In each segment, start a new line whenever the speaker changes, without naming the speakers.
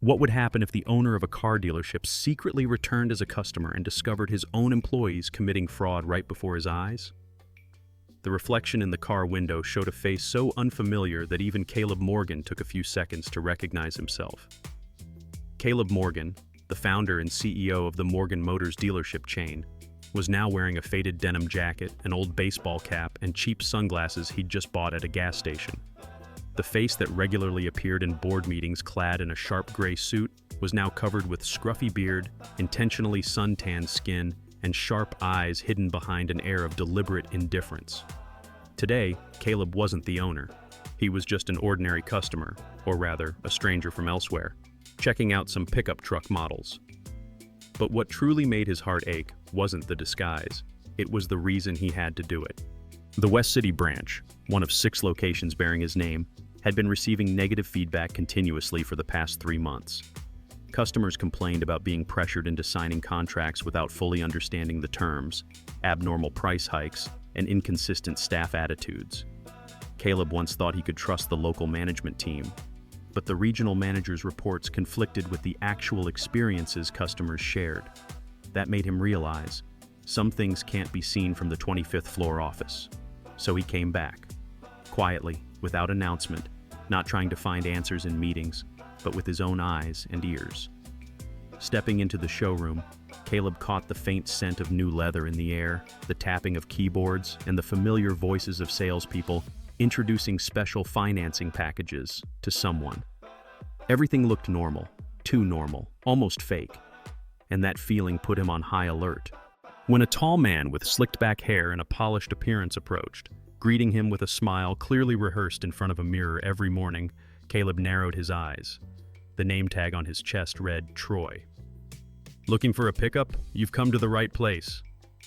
What would happen if the owner of a car dealership secretly returned as a customer and discovered his own employees committing fraud right before his eyes? The reflection in the car window showed a face so unfamiliar that even Caleb Morgan took a few seconds to recognize himself. Caleb Morgan, the founder and CEO of the Morgan Motors dealership chain, was now wearing a faded denim jacket, an old baseball cap, and cheap sunglasses he'd just bought at a gas station. The face that regularly appeared in board meetings clad in a sharp gray suit was now covered with scruffy beard, intentionally suntanned skin, and sharp eyes hidden behind an air of deliberate indifference. Today, Caleb wasn't the owner. He was just an ordinary customer, or rather, a stranger from elsewhere, checking out some pickup truck models. But what truly made his heart ache wasn't the disguise. It was the reason he had to do it. The West City branch, one of 6 locations bearing his name, had been receiving negative feedback continuously for the past 3 months. Customers complained about being pressured into signing contracts without fully understanding the terms, abnormal price hikes, and inconsistent staff attitudes. Caleb once thought he could trust the local management team, but the regional manager's reports conflicted with the actual experiences customers shared. That made him realize some things can't be seen from the 25th floor office. So he came back, quietly, without announcement, not trying to find answers in meetings, but with his own eyes and ears. Stepping into the showroom, Caleb caught the faint scent of new leather in the air, the tapping of keyboards, and the familiar voices of salespeople introducing special financing packages to someone. Everything looked normal, too normal, almost fake, and that feeling put him on high alert. When a tall man with slicked-back hair and a polished appearance approached, greeting him with a smile clearly rehearsed in front of a mirror every morning, Caleb narrowed his eyes. The name tag on his chest read Troy. "Looking for a pickup? You've come to the right place,"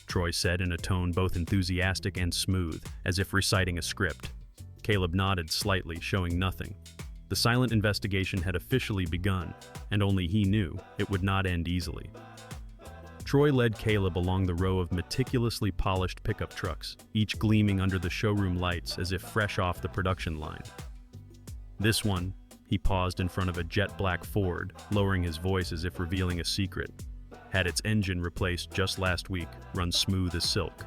Troy said in a tone both enthusiastic and smooth, as if reciting a script. Caleb nodded slightly, showing nothing. The silent investigation had officially begun, and only he knew it would not end easily. Troy led Caleb along the row of meticulously polished pickup trucks, each gleaming under the showroom lights as if fresh off the production line. This one, he paused in front of a jet-black Ford, lowering his voice as if revealing a secret, had its engine replaced just last week, run smooth as silk.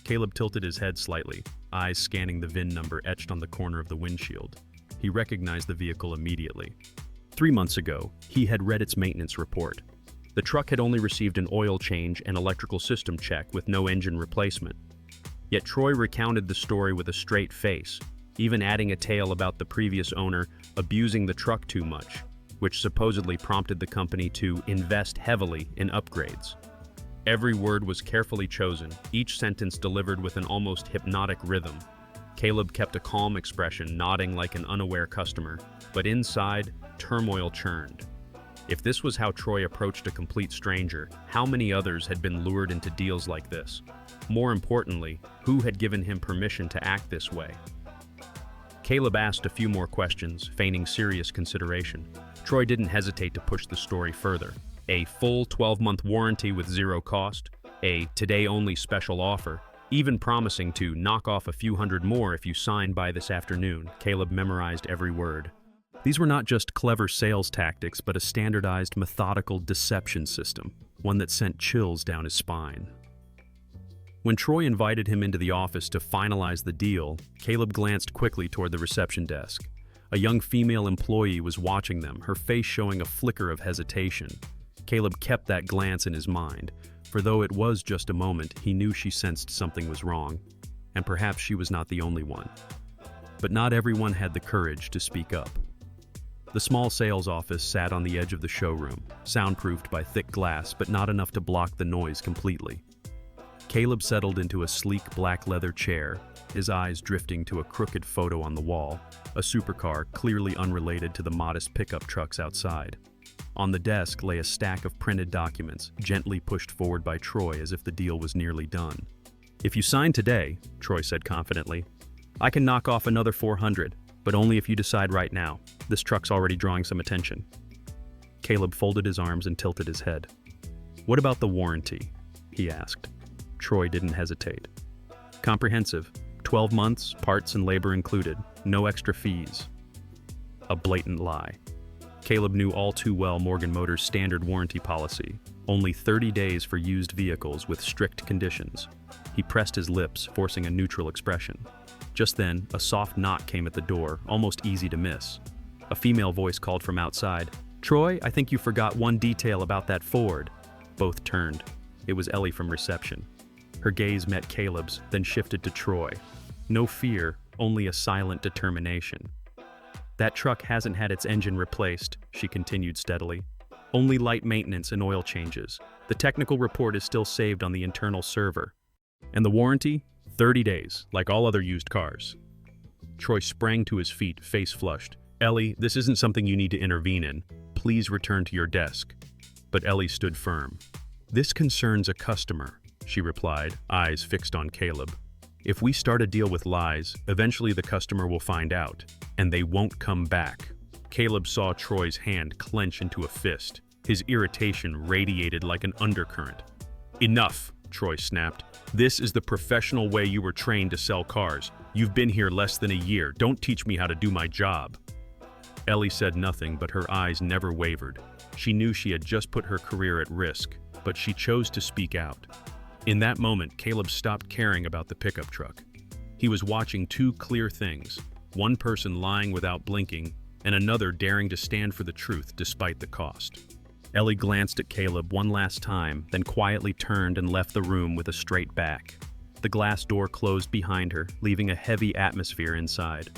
Caleb tilted his head slightly, eyes scanning the VIN number etched on the corner of the windshield. He recognized the vehicle immediately. 3 months ago, he had read its maintenance report. The truck had only received an oil change and electrical system check with no engine replacement. Yet Troy recounted the story with a straight face, even adding a tale about the previous owner abusing the truck too much, which supposedly prompted the company to invest heavily in upgrades. Every word was carefully chosen, each sentence delivered with an almost hypnotic rhythm. Caleb kept a calm expression, nodding like an unaware customer, but inside, turmoil churned. If this was how Troy approached a complete stranger, how many others had been lured into deals like this? More importantly, who had given him permission to act this way? Caleb asked a few more questions, feigning serious consideration. Troy didn't hesitate to push the story further. A full 12-month warranty with zero cost, a today-only special offer, even promising to knock off a few hundred more if you sign by this afternoon. Caleb memorized every word. These were not just clever sales tactics, but a standardized, methodical deception system, one that sent chills down his spine. When Troy invited him into the office to finalize the deal, Caleb glanced quickly toward the reception desk. A young female employee was watching them, her face showing a flicker of hesitation. Caleb kept that glance in his mind, for though it was just a moment, he knew she sensed something was wrong, and perhaps she was not the only one. But not everyone had the courage to speak up. The small sales office sat on the edge of the showroom, soundproofed by thick glass, but not enough to block the noise completely. Caleb settled into a sleek black leather chair, his eyes drifting to a crooked photo on the wall, a supercar clearly unrelated to the modest pickup trucks outside. On the desk lay a stack of printed documents, gently pushed forward by Troy as if the deal was nearly done. "If you sign today," Troy said confidently, "I can knock off another 400, but only if you decide right now. This truck's already drawing some attention." Caleb folded his arms and tilted his head. "What about the warranty?" he asked. Troy didn't hesitate. "Comprehensive. 12 months, parts and labor included. No extra fees." A blatant lie. Caleb knew all too well Morgan Motors' standard warranty policy, only 30 days for used vehicles with strict conditions. He pressed his lips, forcing a neutral expression. Just then, a soft knock came at the door, almost easy to miss. A female voice called from outside, "Troy, I think you forgot one detail about that Ford." Both turned. It was Ellie from reception. Her gaze met Caleb's, then shifted to Troy. No fear, only a silent determination. "That truck hasn't had its engine replaced," she continued steadily. "Only light maintenance and oil changes. The technical report is still saved on the internal server. And the warranty? 30 days, like all other used cars." Troy sprang to his feet, face flushed. "Ellie, this isn't something you need to intervene in. Please return to your desk." But Ellie stood firm. "This concerns a customer," she replied, eyes fixed on Caleb. "If we start a deal with lies, eventually the customer will find out, and they won't come back." Caleb saw Troy's hand clench into a fist. His irritation radiated like an undercurrent. "Enough," Troy snapped. "This is the professional way you were trained to sell cars. You've been here less than a year. Don't teach me how to do my job." Ellie said nothing, but her eyes never wavered. She knew she had just put her career at risk, but she chose to speak out. In that moment, Caleb stopped caring about the pickup truck. He was watching two clear things, one person lying without blinking, and another daring to stand for the truth despite the cost. Ellie glanced at Caleb one last time, then quietly turned and left the room with a straight back. The glass door closed behind her, leaving a heavy atmosphere inside.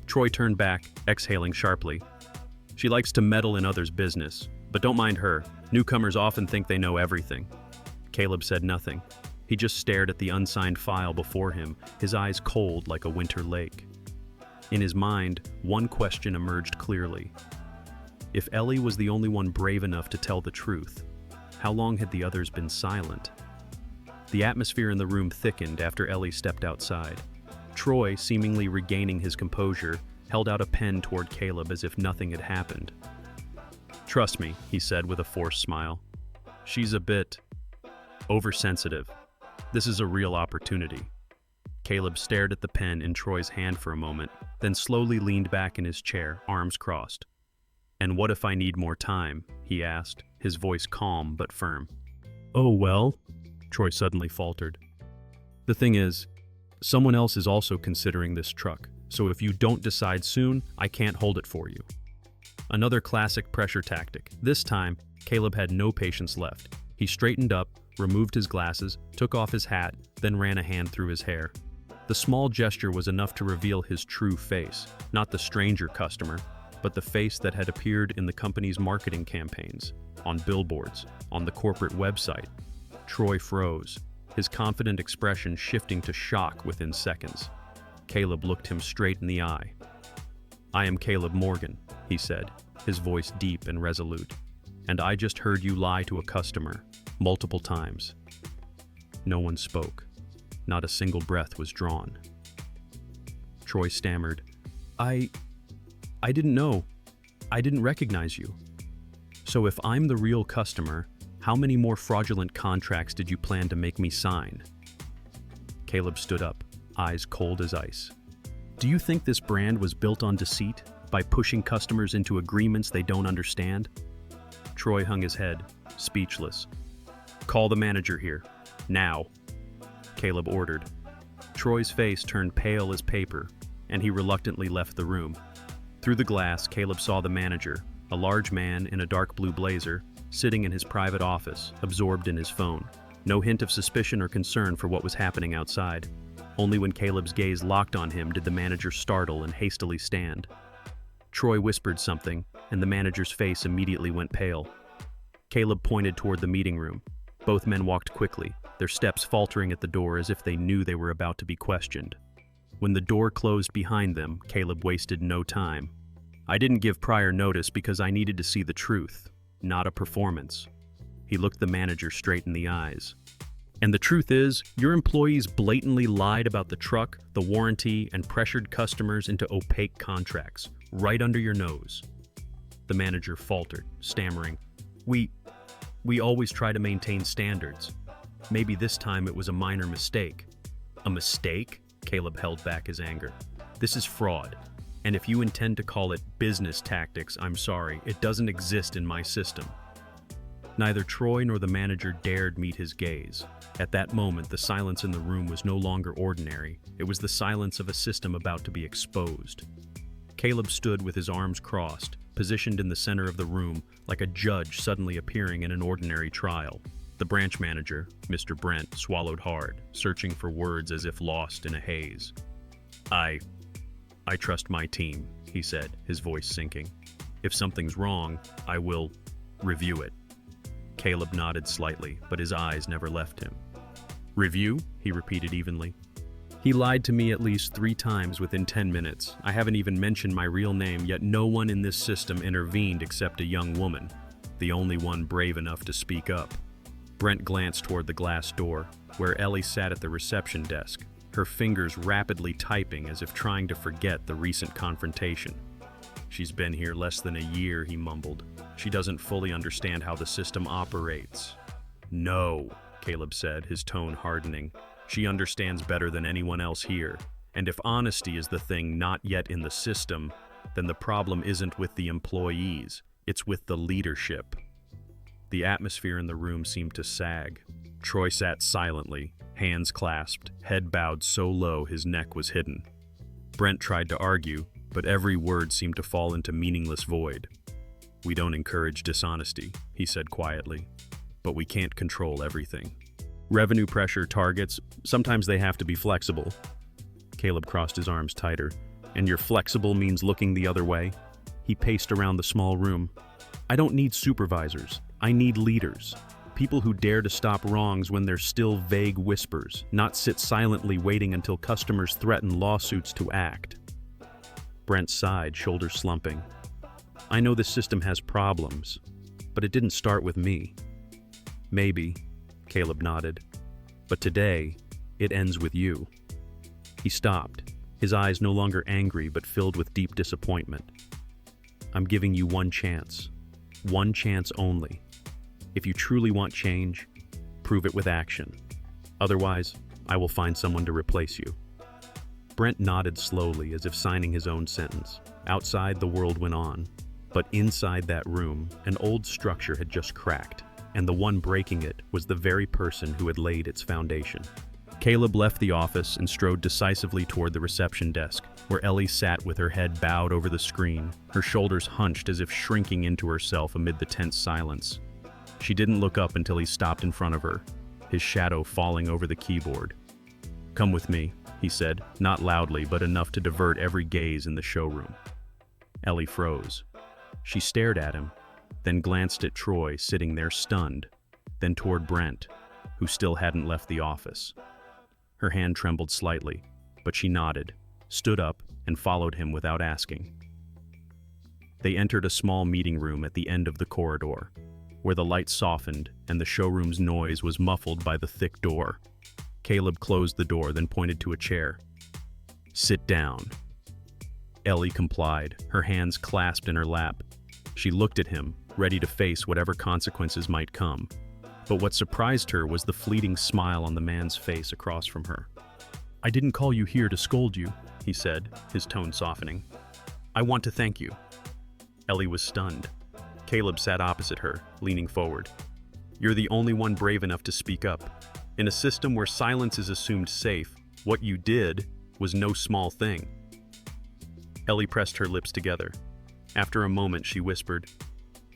Troy turned back, exhaling sharply. "She likes to meddle in others' business, but don't mind her. Newcomers often think they know everything." Caleb said nothing. He just stared at the unsigned file before him, his eyes cold like a winter lake. In his mind, one question emerged clearly. If Ellie was the only one brave enough to tell the truth, how long had the others been silent? The atmosphere in the room thickened after Ellie stepped outside. Troy, seemingly regaining his composure, held out a pen toward Caleb as if nothing had happened. "Trust me," he said with a forced smile. "She's a bit oversensitive. This is a real opportunity." Caleb stared at the pen in Troy's hand for a moment, then slowly leaned back in his chair, arms crossed. "And what if I need more time?" he asked, his voice calm but firm. "Oh, well," Troy suddenly faltered. "The thing is, someone else is also considering this truck, so if you don't decide soon, I can't hold it for you." Another classic pressure tactic. This time, Caleb had no patience left. He straightened up, removed his glasses, took off his hat, then ran a hand through his hair. The small gesture was enough to reveal his true face, not the stranger customer, but the face that had appeared in the company's marketing campaigns, on billboards, on the corporate website. Troy froze, his confident expression shifting to shock within seconds. Caleb looked him straight in the eye. "I am Caleb Morgan," he said, his voice deep and resolute. "And I just heard you lie to a customer, multiple times." No one spoke. Not a single breath was drawn. Troy stammered, I didn't know. I didn't recognize you." "So if I'm the real customer, how many more fraudulent contracts did you plan to make me sign?" Caleb stood up, eyes cold as ice. "Do you think this brand was built on deceit, by pushing customers into agreements they don't understand?" Troy hung his head, speechless. "Call the manager here, now," Caleb ordered. Troy's face turned pale as paper, and he reluctantly left the room. Through the glass, Caleb saw the manager, a large man in a dark blue blazer, sitting in his private office, absorbed in his phone. No hint of suspicion or concern for what was happening outside. Only when Caleb's gaze locked on him did the manager startle and hastily stand. Troy whispered something, and the manager's face immediately went pale. Caleb pointed toward the meeting room. Both men walked quickly, their steps faltering at the door as if they knew they were about to be questioned. When the door closed behind them, Caleb wasted no time. "I didn't give prior notice because I needed to see the truth, not a performance." He looked the manager straight in the eyes. "And the truth is, your employees blatantly lied about the truck, the warranty, and pressured customers into opaque contracts, right under your nose." The manager faltered, stammering, We always try to maintain standards. Maybe this time it was a minor mistake." "A mistake?" Caleb held back his anger. "This is fraud. And if you intend to call it business tactics, I'm sorry, it doesn't exist in my system. Neither Troy nor the manager dared meet his gaze. At that moment, the silence in the room was no longer ordinary. It was the silence of a system about to be exposed. Caleb stood with his arms crossed, positioned in the center of the room, like a judge suddenly appearing in an ordinary trial. The branch manager, Mr. Brent, swallowed hard, searching for words as if lost in a haze. I trust my team, he said, his voice sinking. If something's wrong, I will review it. Caleb nodded slightly, but his eyes never left him. Review? He repeated evenly. He lied to me at least 3 times within 10 minutes. I haven't even mentioned my real name, yet no one in this system intervened except a young woman, the only one brave enough to speak up. Brent glanced toward the glass door, where Ellie sat at the reception desk, her fingers rapidly typing as if trying to forget the recent confrontation. She's been here less than a year, he mumbled. She doesn't fully understand how the system operates. No, Caleb said, his tone hardening. She understands better than anyone else here. And if honesty is the thing not yet in the system, then the problem isn't with the employees, it's with the leadership. The atmosphere in the room seemed to sag. Troy sat silently, hands clasped, head bowed so low his neck was hidden. Brent tried to argue, but every word seemed to fall into meaningless void. We don't encourage dishonesty, he said quietly, but we can't control everything. Revenue pressure targets, sometimes they have to be flexible. Caleb crossed his arms tighter. And your flexible means looking the other way? He paced around the small room. I don't need supervisors. I need leaders. People who dare to stop wrongs when they're still vague whispers, not sit silently waiting until customers threaten lawsuits to act. Brent sighed, shoulders slumping. I know this system has problems, but it didn't start with me. Maybe, Caleb nodded, but today, it ends with you. He stopped, his eyes no longer angry but filled with deep disappointment. I'm giving you one chance only. If you truly want change, prove it with action. Otherwise, I will find someone to replace you. Brent nodded slowly as if signing his own sentence. Outside, the world went on. But inside that room, an old structure had just cracked, and the one breaking it was the very person who had laid its foundation. Caleb left the office and strode decisively toward the reception desk, where Ellie sat with her head bowed over the screen, her shoulders hunched as if shrinking into herself amid the tense silence. She didn't look up until he stopped in front of her, his shadow falling over the keyboard. Come with me, he said, not loudly, but enough to divert every gaze in the showroom. Ellie froze. She stared at him, then glanced at Troy sitting there stunned, then toward Brent, who still hadn't left the office. Her hand trembled slightly, but she nodded, stood up, and followed him without asking. They entered a small meeting room at the end of the corridor, where the light softened and the showroom's noise was muffled by the thick door. Caleb closed the door, then pointed to a chair. Sit down. Ellie complied, her hands clasped in her lap. She looked at him, ready to face whatever consequences might come. But what surprised her was the fleeting smile on the man's face across from her. I didn't call you here to scold you, he said, his tone softening. I want to thank you. Ellie was stunned. Caleb sat opposite her, leaning forward. You're the only one brave enough to speak up. In a system where silence is assumed safe, what you did was no small thing. Ellie pressed her lips together. After a moment, she whispered,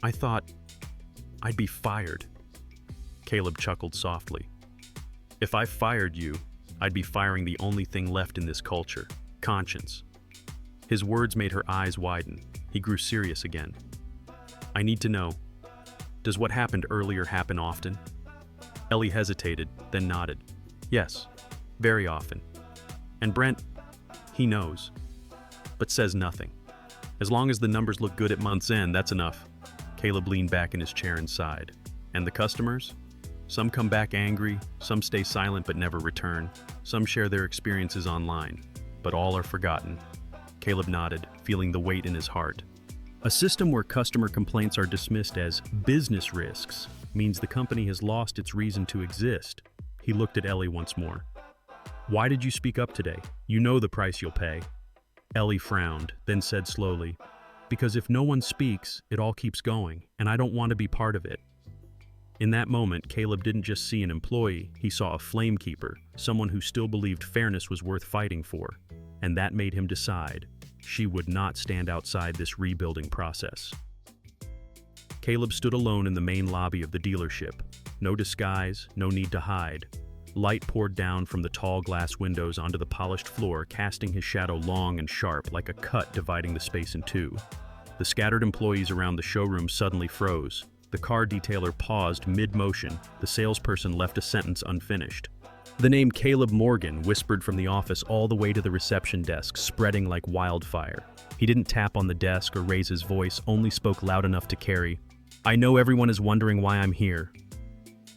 I thought I'd be fired. Caleb chuckled softly. If I fired you, I'd be firing the only thing left in this culture, conscience. His words made her eyes widen. He grew serious again. I need to know, does what happened earlier happen often? Ellie hesitated, then nodded. Yes, very often. And Brent, he knows, but says nothing. As long as the numbers look good at month's end, that's enough. Caleb leaned back in his chair and sighed. And the customers? Some come back angry, some stay silent but never return. Some share their experiences online, but all are forgotten. Caleb nodded, feeling the weight in his heart. A system where customer complaints are dismissed as business risks means the company has lost its reason to exist. He looked at Ellie once more. Why did you speak up today? You know the price you'll pay. Ellie frowned, then said slowly, "Because if no one speaks, it all keeps going, and I don't want to be part of it." In that moment, Caleb didn't just see an employee, he saw a flamekeeper, someone who still believed fairness was worth fighting for. And that made him decide she would not stand outside this rebuilding process. Caleb stood alone in the main lobby of the dealership. No disguise, no need to hide. Light poured down from the tall glass windows onto the polished floor, casting his shadow long and sharp like a cut dividing the space in two. The scattered employees around the showroom suddenly froze. The car detailer paused mid-motion. The salesperson left a sentence unfinished. The name Caleb Morgan whispered from the office all the way to the reception desk, spreading like wildfire. He didn't tap on the desk or raise his voice, only spoke loud enough to carry, "I know everyone is wondering why I'm here."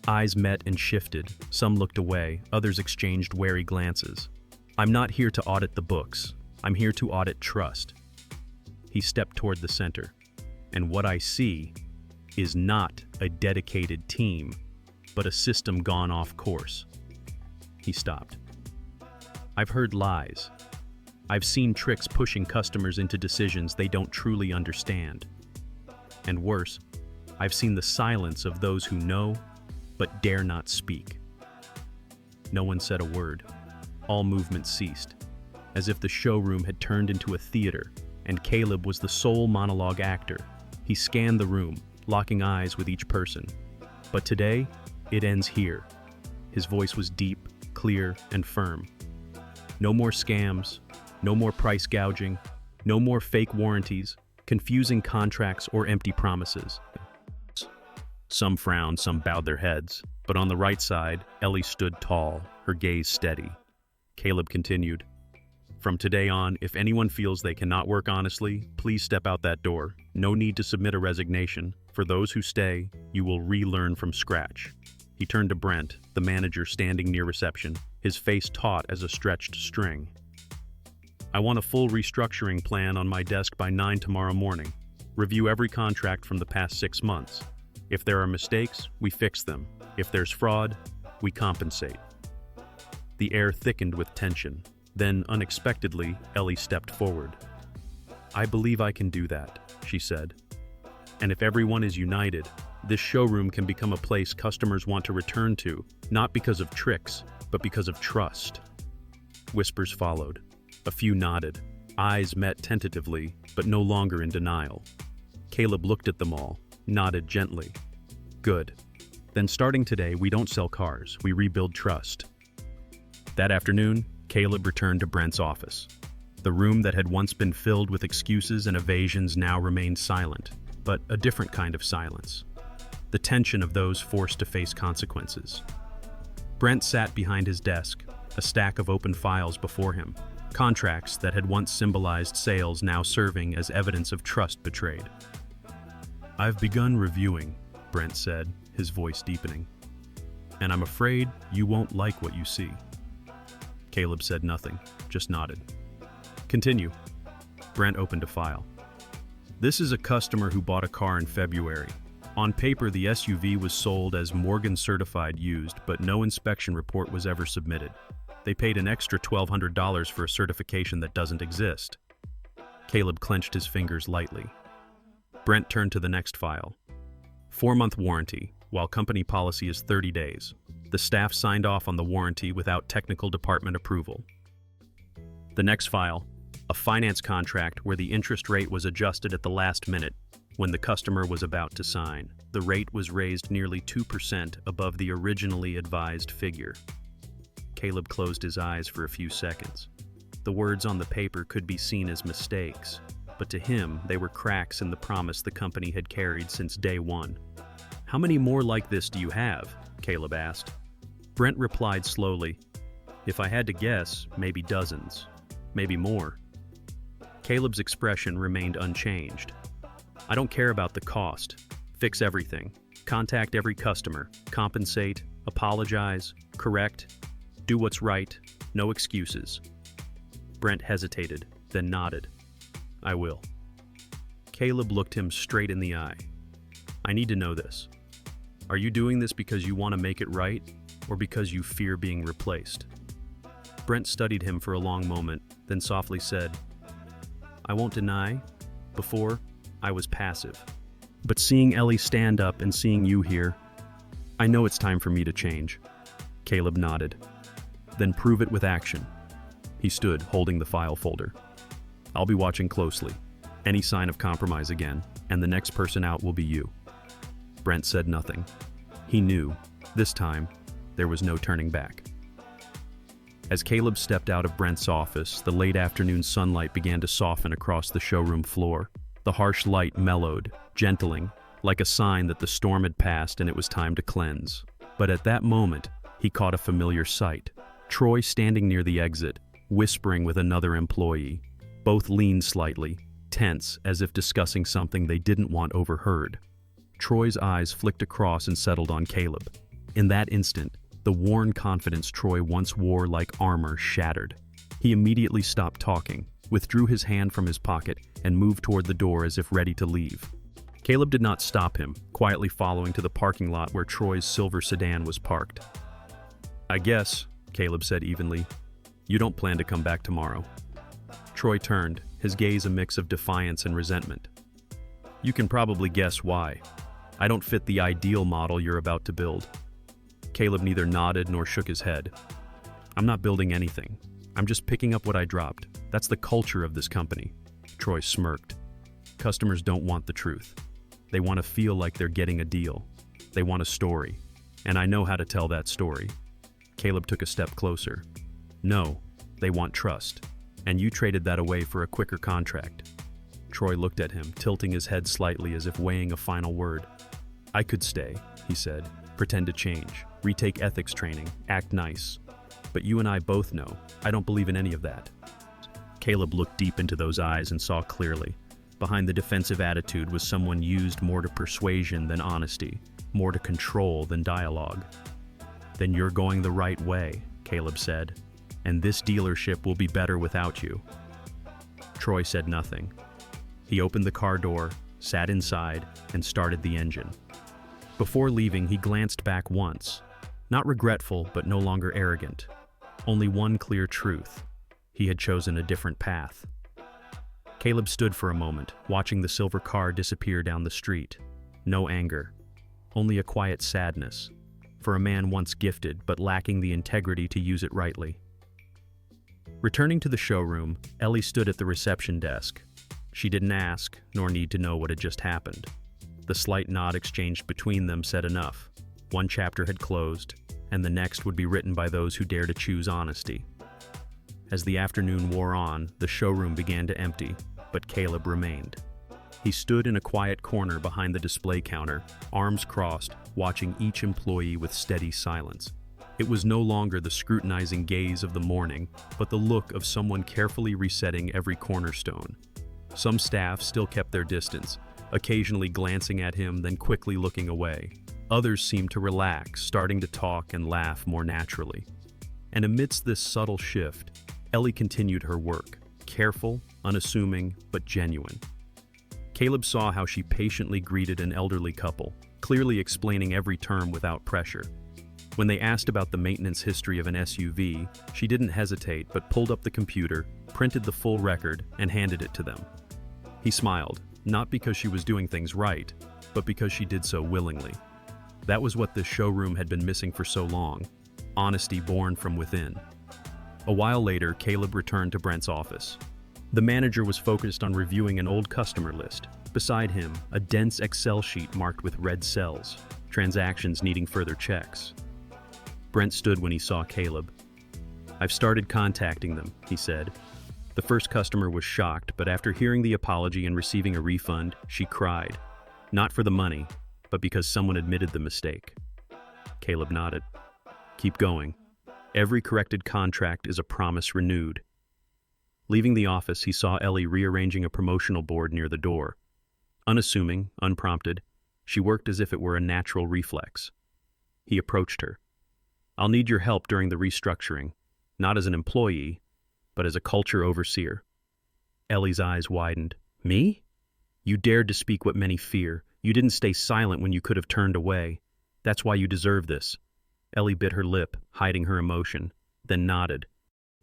Eyes met and shifted. Some looked away, others exchanged wary glances. "I'm not here to audit the books. I'm here to audit trust." He stepped toward the center. "And what I see is not a dedicated team, but a system gone off course." He stopped. "I've heard lies. I've seen tricks pushing customers into decisions they don't truly understand. And worse, I've seen the silence of those who know but dare not speak." No one said a word. All movement ceased, as if the showroom had turned into a theater, and Caleb was the sole monologue actor. He scanned the room, locking eyes with each person. "But today, it ends here." His voice was deep, clear, and firm. "No more scams, no more price gouging, no more fake warranties, confusing contracts, or empty promises." Some frowned, some bowed their heads, but on the right side, Ellie stood tall, her gaze steady. Caleb continued, "From today on, if anyone feels they cannot work honestly, please step out that door. No need to submit a resignation. For those who stay, you will relearn from scratch." He turned to Brent, the manager standing near reception, his face taut as a stretched string. "I want a full restructuring plan on my desk by 9 tomorrow morning. Review every contract from the past 6 months. If there are mistakes, we fix them. If there's fraud, we compensate." The air thickened with tension. Then, unexpectedly, Ellie stepped forward. "I believe I can do that," she said. "And if everyone is united, this showroom can become a place customers want to return to, not because of tricks, but because of trust." Whispers followed. A few nodded. Eyes met tentatively, but no longer in denial. Caleb looked at them all, nodded gently. "Good. Then starting today, we don't sell cars, we rebuild trust." That afternoon, Caleb returned to Brent's office. The room that had once been filled with excuses and evasions now remained silent, but a different kind of silence. The tension of those forced to face consequences. Brent sat behind his desk, a stack of open files before him, contracts that had once symbolized sales now serving as evidence of trust betrayed. "I've begun reviewing," Brent said, his voice deepening. "And I'm afraid you won't like what you see." Caleb said nothing, just nodded. "Continue." Brent opened a file. "This is a customer who bought a car in February. On paper, the SUV was sold as Morgan certified used, but no inspection report was ever submitted. They paid an extra $1,200 for a certification that doesn't exist." Caleb clenched his fingers lightly. Brent turned to the next file. 4-month warranty, while company policy is 30 days. The staff signed off on the warranty without technical department approval. The next file, a finance contract where the interest rate was adjusted at the last minute when the customer was about to sign. The rate was raised nearly 2% above the originally advised figure. Caleb closed his eyes for a few seconds. The words on the paper could be seen as mistakes, but to him, they were cracks in the promise the company had carried since day one. "How many more like this do you have?" Caleb asked. Brent replied slowly, "If I had to guess, maybe dozens, maybe more." Caleb's expression remained unchanged. "I don't care about the cost. Fix everything. Contact every customer. Compensate, apologize, correct, do what's right, no excuses." Brent hesitated, then nodded. "I will." Caleb looked him straight in the eye. "I need to know this. Are you doing this because you want to make it right, or because you fear being replaced?" Brent studied him for a long moment, then softly said, I won't deny, before, I was passive. But seeing Ellie stand up and seeing you here, I know it's time for me to change." Caleb nodded. "Then prove it with action." He stood, holding the file folder. "I'll be watching closely. Any sign of compromise again, and the next person out will be you." Brent said nothing. He knew, this time, there was no turning back. As Caleb stepped out of Brent's office, the late afternoon sunlight began to soften across the showroom floor. The harsh light mellowed, gentling, like a sign that the storm had passed and it was time to cleanse. But at that moment, he caught a familiar sight. Troy standing near the exit, whispering with another employee. Both leaned slightly, tense, as if discussing something they didn't want overheard. Troy's eyes flicked across and settled on Caleb. In that instant, the worn confidence Troy once wore like armor shattered. He immediately stopped talking, withdrew his hand from his pocket, and moved toward the door as if ready to leave. Caleb did not stop him, quietly following to the parking lot where Troy's silver sedan was parked. "I guess," Caleb said evenly, "you don't plan to come back tomorrow." Troy turned, his gaze a mix of defiance and resentment. "You can probably guess why. I don't fit the ideal model you're about to build." Caleb neither nodded nor shook his head. "I'm not building anything. I'm just picking up what I dropped. That's the culture of this company." Troy smirked. "Customers don't want the truth. They want to feel like they're getting a deal. They want a story. And I know how to tell that story." Caleb took a step closer. "No, they want trust. And you traded that away for a quicker contract." Troy looked at him, tilting his head slightly as if weighing a final word. "I could stay," he said, "pretend to change, retake ethics training, act nice. But you and I both know, I don't believe in any of that." Caleb looked deep into those eyes and saw clearly. Behind the defensive attitude was someone used more to persuasion than honesty, more to control than dialogue. "Then you're going the right way," Caleb said, "and this dealership will be better without you." Troy said nothing. He opened the car door, sat inside, and started the engine. Before leaving, he glanced back once, not regretful but no longer arrogant. Only one clear truth. He had chosen a different path. Caleb stood for a moment, watching the silver car disappear down the street. No anger, only a quiet sadness, for a man once gifted but lacking the integrity to use it rightly. Returning to the showroom, Ellie stood at the reception desk. She didn't ask, nor need to know what had just happened. The slight nod exchanged between them said enough. One chapter had closed, and the next would be written by those who dare to choose honesty. As the afternoon wore on, the showroom began to empty, but Caleb remained. He stood in a quiet corner behind the display counter, arms crossed, watching each employee with steady silence. It was no longer the scrutinizing gaze of the morning, but the look of someone carefully resetting every cornerstone. Some staff still kept their distance, occasionally glancing at him, then quickly looking away. Others seemed to relax, starting to talk and laugh more naturally. And amidst this subtle shift, Ellie continued her work, careful, unassuming, but genuine. Caleb saw how she patiently greeted an elderly couple, clearly explaining every term without pressure. When they asked about the maintenance history of an SUV, she didn't hesitate but pulled up the computer, printed the full record, and handed it to them. He smiled, not because she was doing things right, but because she did so willingly. That was what this showroom had been missing for so long, honesty born from within. A while later, Caleb returned to Brent's office. The manager was focused on reviewing an old customer list. Beside him, a dense Excel sheet marked with red cells, transactions needing further checks. Brent stood when he saw Caleb. "I've started contacting them," he said. The first customer was shocked, but after hearing the apology and receiving a refund, she cried. Not for the money, but because someone admitted the mistake. Caleb nodded. "Keep going. Every corrected contract is a promise renewed." Leaving the office, he saw Ellie rearranging a promotional board near the door. Unassuming, unprompted, she worked as if it were a natural reflex. He approached her. "I'll need your help during the restructuring, not as an employee, but as a culture overseer." Ellie's eyes widened. "Me? You dared to speak what many fear. You didn't stay silent when you could have turned away. That's why you deserve this." Ellie bit her lip, hiding her emotion, then nodded.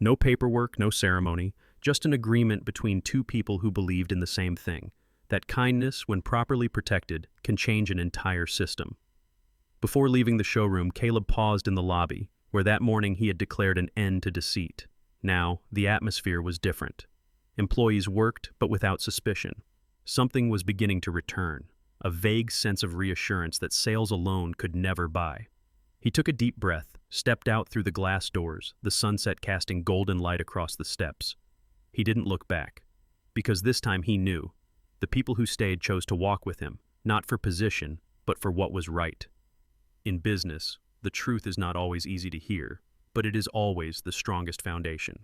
"No paperwork, no ceremony, just an agreement between two people who believed in the same thing, that kindness, when properly protected, can change an entire system. Before leaving the showroom, Caleb paused in the lobby, where that morning he had declared an end to deceit. Now, the atmosphere was different. Employees worked, but without suspicion. Something was beginning to return, a vague sense of reassurance that sales alone could never buy. He took a deep breath, stepped out through the glass doors, the sunset casting golden light across the steps. He didn't look back, because this time he knew. The people who stayed chose to walk with him, not for position, but for what was right. In business, the truth is not always easy to hear, but it is always the strongest foundation.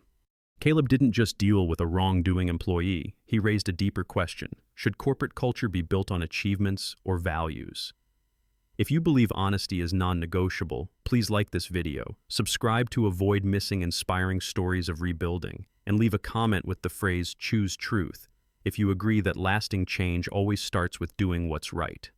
Caleb didn't just deal with a wrongdoing employee, he raised a deeper question. Should corporate culture be built on achievements or values? If you believe honesty is non-negotiable, please like this video, subscribe to avoid missing inspiring stories of rebuilding, and leave a comment with the phrase "choose truth" if you agree that lasting change always starts with doing what's right.